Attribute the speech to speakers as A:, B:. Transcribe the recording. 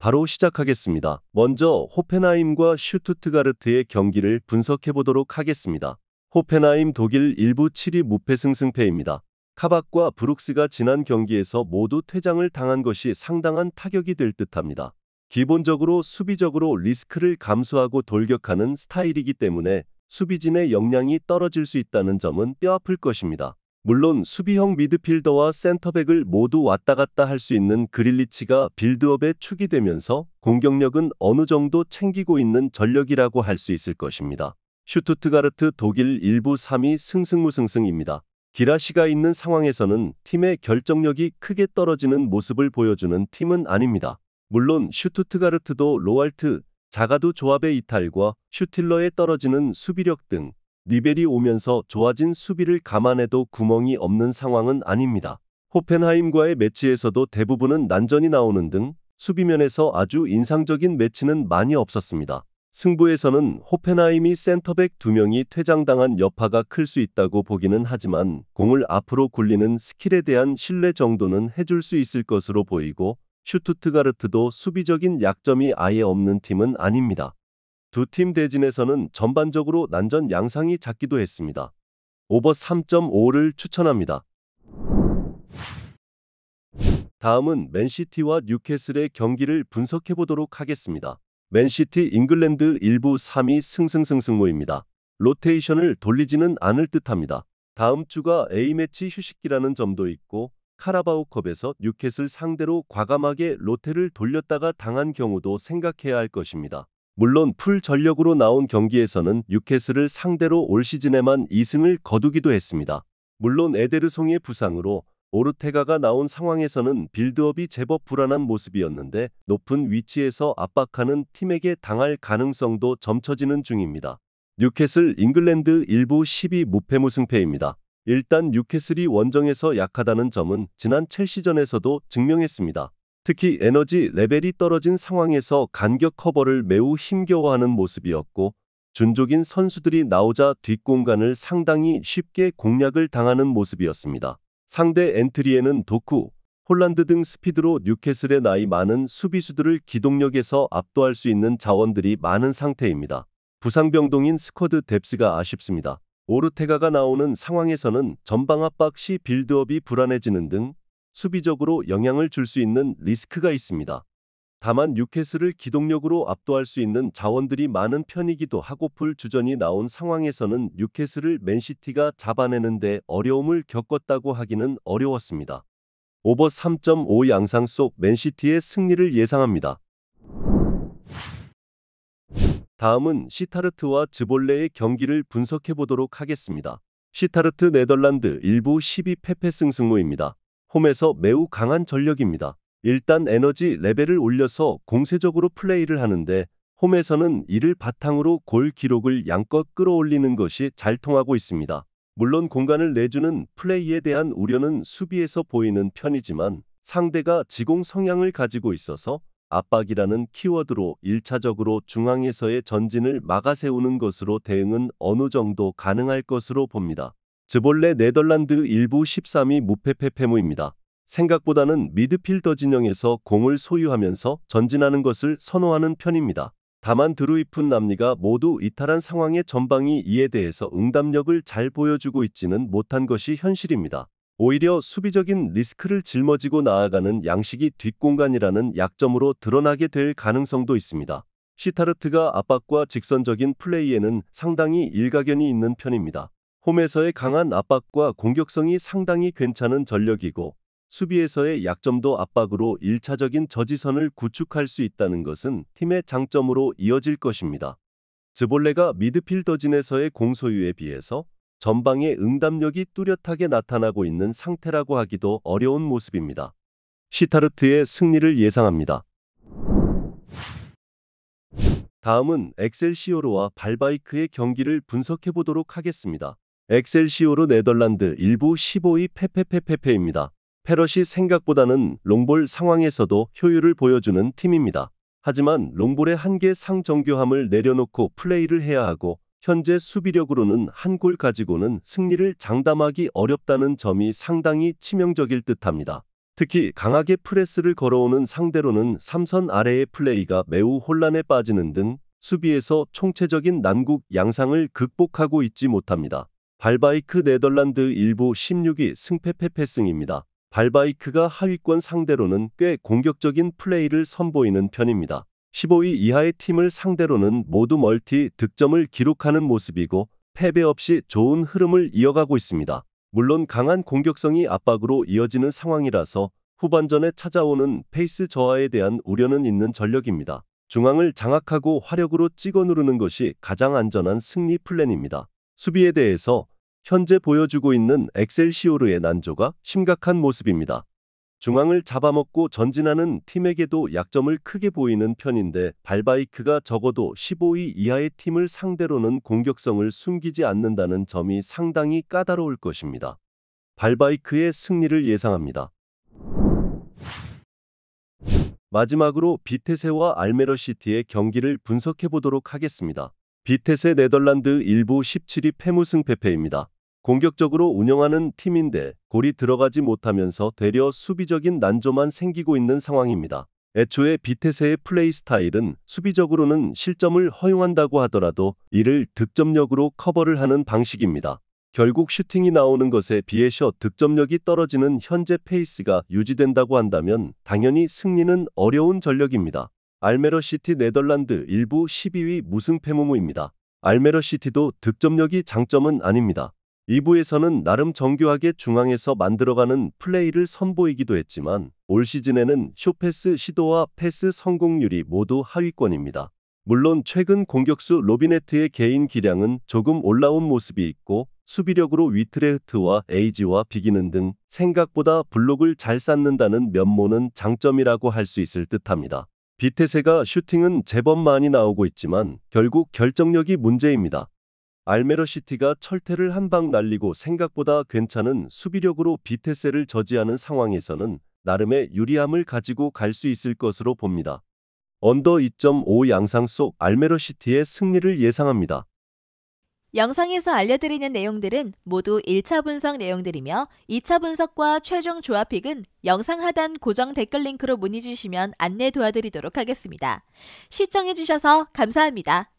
A: 바로 시작하겠습니다. 먼저 호펜하임과 슈투트가르트의 경기를 분석해 보도록 하겠습니다. 호펜하임 독일 1부 7위 무패승 승패입니다. 카박과 브룩스가 지난 경기에서 모두 퇴장을 당한 것이 상당한 타격이 될 듯합니다. 기본적으로 수비적으로 리스크를 감수하고 돌격하는 스타일이기 때문에 수비진의 역량이 떨어질 수 있다는 점은 뼈아플 것입니다. 물론 수비형 미드필더와 센터백을 모두 왔다 갔다 할 수 있는 그릴리치가 빌드업의 축이 되면서 공격력은 어느 정도 챙기고 있는 전력이라고 할 수 있을 것입니다. 슈투트가르트 독일 1부 3위 승승무승승입니다. 기라시가 있는 상황에서는 팀의 결정력이 크게 떨어지는 모습을 보여주는 팀은 아닙니다. 물론 슈투트가르트도 로알트, 자가두 조합의 이탈과 슈틸러의 떨어지는 수비력 등 리벨이 오면서 좋아진 수비를 감안해도 구멍이 없는 상황은 아닙니다. 호펜하임과의 매치에서도 대부분은 난전이 나오는 등 수비면에서 아주 인상적인 매치는 많이 없었습니다. 승부에서는 호펜하임이 센터백 2명이 퇴장당한 여파가 클 수 있다고 보기는 하지만 공을 앞으로 굴리는 스킬에 대한 신뢰 정도는 해줄 수 있을 것으로 보이고 슈투트가르트도 수비적인 약점이 아예 없는 팀은 아닙니다. 두 팀 대진에서는 전반적으로 난전 양상이 잦기도 했습니다. 오버 3.5를 추천합니다. 다음은 맨시티와 뉴캐슬의 경기를 분석해 보도록 하겠습니다. 맨시티 잉글랜드 1부 3위 승승승승무입니다. 로테이션을 돌리지는 않을 듯합니다. 다음 주가 A매치 휴식기라는 점도 있고 카라바오컵에서 뉴캐슬 상대로 과감하게 로테를 돌렸다가 당한 경우도 생각해야 할 것입니다. 물론 풀 전력으로 나온 경기에서는 뉴캐슬을 상대로 올 시즌에만 2승을 거두기도 했습니다. 물론 에데르송의 부상으로 오르테가가 나온 상황에서는 빌드업이 제법 불안한 모습이었는데 높은 위치에서 압박하는 팀에게 당할 가능성도 점쳐지는 중입니다. 뉴캐슬 잉글랜드 1부 10위 무패무승패입니다. 일단 뉴캐슬이 원정에서 약하다는 점은 지난 첼시전에서도 증명했습니다. 특히 에너지 레벨이 떨어진 상황에서 간격 커버를 매우 힘겨워하는 모습이었고 준족인 선수들이 나오자 뒷공간을 상당히 쉽게 공략을 당하는 모습이었습니다. 상대 엔트리에는 도쿠, 홀란드 등 스피드로 뉴캐슬의 나이 많은 수비수들을 기동력에서 압도할 수 있는 자원들이 많은 상태입니다. 부상병동인 스쿼드 뎁스가 아쉽습니다. 오르테가가 나오는 상황에서는 전방 압박 시 빌드업이 불안해지는 등 수비적으로 영향을 줄 수 있는 리스크가 있습니다. 다만 뉴캐슬을 기동력으로 압도할 수 있는 자원들이 많은 편이기도 하고 풀 주전이 나온 상황에서는 뉴캐슬을 맨시티가 잡아내는데 어려움을 겪었다고 하기는 어려웠습니다. 오버 3.5 양상 속 맨시티의 승리를 예상합니다. 다음은 시타르트와 즈볼레의 경기를 분석해 보도록 하겠습니다. 시타르트 네덜란드 1부 12 패패승승무입니다. 홈에서 매우 강한 전력입니다. 일단 에너지 레벨을 올려서 공세적으로 플레이를 하는데 홈에서는 이를 바탕으로 골 기록을 양껏 끌어올리는 것이 잘 통하고 있습니다. 물론 공간을 내주는 플레이에 대한 우려는 수비에서 보이는 편이지만 상대가 지공 성향을 가지고 있어서 압박이라는 키워드로 1차적으로 중앙에서의 전진을 막아세우는 것으로 대응은 어느 정도 가능할 것으로 봅니다. 즈볼레 네덜란드 1부 13위 무패패패무입니다. 생각보다는 미드필더 진영에서 공을 소유하면서 전진하는 것을 선호하는 편입니다. 다만 드루이픈 남리가 모두 이탈한 상황의 전방이 이에 대해서 응답력을 잘 보여주고 있지는 못한 것이 현실입니다. 오히려 수비적인 리스크를 짊어지고 나아가는 양식이 뒷공간이라는 약점으로 드러나게 될 가능성도 있습니다. 시타르트가 압박과 직선적인 플레이에는 상당히 일가견이 있는 편입니다. 홈에서의 강한 압박과 공격성이 상당히 괜찮은 전력이고 수비에서의 약점도 압박으로 1차적인 저지선을 구축할 수 있다는 것은 팀의 장점으로 이어질 것입니다. 즈볼레가 미드필더진에서의 공소유에 비해서 전방의 응답력이 뚜렷하게 나타나고 있는 상태라고 하기도 어려운 모습입니다. 시타르트의 승리를 예상합니다. 다음은 엑셀시오르와 발바이크의 경기를 분석해 보도록 하겠습니다. 엑셀시오르 네덜란드 1부 15위 패패패패패입니다. 페럿이 생각보다는 롱볼 상황에서도 효율을 보여주는 팀입니다. 하지만 롱볼의 한계 상정교함을 내려놓고 플레이를 해야 하고 현재 수비력으로는 한 골 가지고는 승리를 장담하기 어렵다는 점이 상당히 치명적일 듯합니다. 특히 강하게 프레스를 걸어오는 상대로는 3선 아래의 플레이가 매우 혼란에 빠지는 등 수비에서 총체적인 난국 양상을 극복하고 있지 못합니다. 발바이크 네덜란드 일부 16위 승패 패승입니다. 발바이크가 하위권 상대로는 꽤 공격적인 플레이를 선보이는 편입니다. 15위 이하의 팀을 상대로는 모두 멀티 득점을 기록하는 모습이고 패배 없이 좋은 흐름을 이어가고 있습니다. 물론 강한 공격성이 압박으로 이어지는 상황이라서 후반전에 찾아오는 페이스 저하에 대한 우려는 있는 전력입니다. 중앙을 장악하고 화력으로 찍어 누르는 것이 가장 안전한 승리 플랜입니다. 수비에 대해서 현재 보여주고 있는 엑셀시오르의 난조가 심각한 모습입니다. 중앙을 잡아먹고 전진하는 팀에게도 약점을 크게 보이는 편인데 발바이크가 적어도 15위 이하의 팀을 상대로는 공격성을 숨기지 않는다는 점이 상당히 까다로울 것입니다. 발바이크의 승리를 예상합니다. 마지막으로 비테세와 알메러시티의 경기를 분석해 보도록 하겠습니다. 비테세 네덜란드 일부 17위 패무승패패입니다. 공격적으로 운영하는 팀인데 골이 들어가지 못하면서 되려 수비적인 난조만 생기고 있는 상황입니다. 애초에 비테세의 플레이 스타일은 수비적으로는 실점을 허용한다고 하더라도 이를 득점력으로 커버를 하는 방식입니다. 결국 슈팅이 나오는 것에 비해서 득점력이 떨어지는 현재 페이스가 유지된다고 한다면 당연히 승리는 어려운 전력입니다. 알메러시티 네덜란드 일부 12위 무승패무무입니다. 알메러시티도 득점력이 장점은 아닙니다. 2부에서는 나름 정교하게 중앙에서 만들어가는 플레이를 선보이기도 했지만 올 시즌에는 숏패스 시도와 패스 성공률이 모두 하위권입니다. 물론 최근 공격수 로비네트의 개인 기량은 조금 올라온 모습이 있고 수비력으로 위트레흐트와 에이지와 비기는 등 생각보다 블록을 잘 쌓는다는 면모는 장점이라고 할 수 있을 듯합니다. 비테세가 슈팅은 제법 많이 나오고 있지만 결국 결정력이 문제입니다. 알메러시티가 철퇴를 한 방 날리고 생각보다 괜찮은 수비력으로 비테세를 저지하는 상황에서는 나름의 유리함을 가지고 갈 수 있을 것으로 봅니다. 언더 2.5 양상 속 알메러시티의 승리를 예상합니다.
B: 영상에서 알려드리는 내용들은 모두 1차 분석 내용들이며 2차 분석과 최종 조합픽은 영상 하단 고정 댓글 링크로 문의 주시면 안내 도와드리도록 하겠습니다. 시청해주셔서 감사합니다.